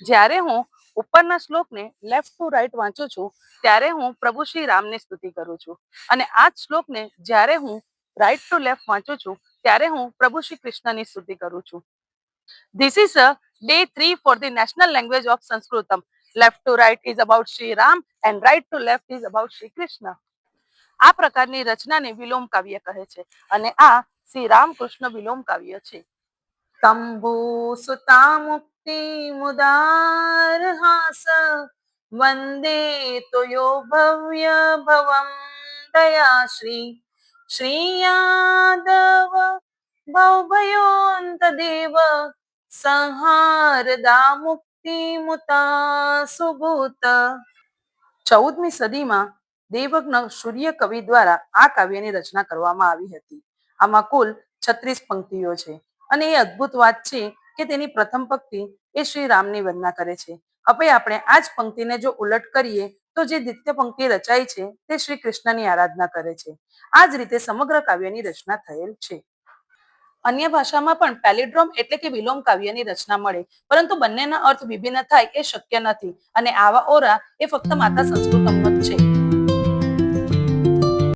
જ્યારે હું ઉપરના શ્લોકને લેફ્ટ ટુ રાઈટ વાંચું છું ત્યારે હું પ્રભુ શ્રી રામની સ્તુતિ કરું છું, અને આ જ શ્લોકને જ્યારે હું રાઈટ ટુ લેફ્ટ વાંચું છું ત્યારે હું પ્રભુ શ્રી કૃષ્ણની સ્તુતિ કરું છું. This is a day 3 for the national language of Sanskritam. Left to right is about Sri Ram and right to left is about Sri Krishna. આ પ્રકારની રચનાને વિલોમ કાવ્ય કહે છે, અને આ શ્રી રામકૃષ્ણ વિલોમ કાવ્ય છે. તંબુ સુતા મુક્તિ મુદાર હાસ વંદે તોયો ભવ્ય ભવમ દયાશ્રી શ્રી યાદવ ભવભયોંત દેવ સંહારદા મુક્તિ મુતા સુભૂત. 14મી સદીમાં દેવજ્ઞ સૂર્ય કવિ દ્વારા આ કાવ્યની રચના કરવામાં આવી હતી. આમાં કુલ 36 પંક્તિઓ છે, અને એ અદ્ભુત વાત છે કે તેની પ્રથમ પંક્તિ એ શ્રી રામની વંદના કરે છે. હવે આપણે આ જ પંક્તિને જો ઉલટ કરીએ તો જે દ્વિતીય પંક્તિ રચાઈ છે તે શ્રી કૃષ્ણની આરાધના કરે છે. આ જ રીતે સમગ્ર કાવ્યની રચના થયેલ છે. અન્ય ભાષામાં પણ પેલિડ્રોમ એટલે કે વિલોમ કાવ્યની રચના મળે, પરંતુ બંનેના અર્થ વિભિન્ન થાય એ શક્ય નથી, અને આવા ઓરા એ ફક્ત માતા સંસ્કૃતમનો જ છે.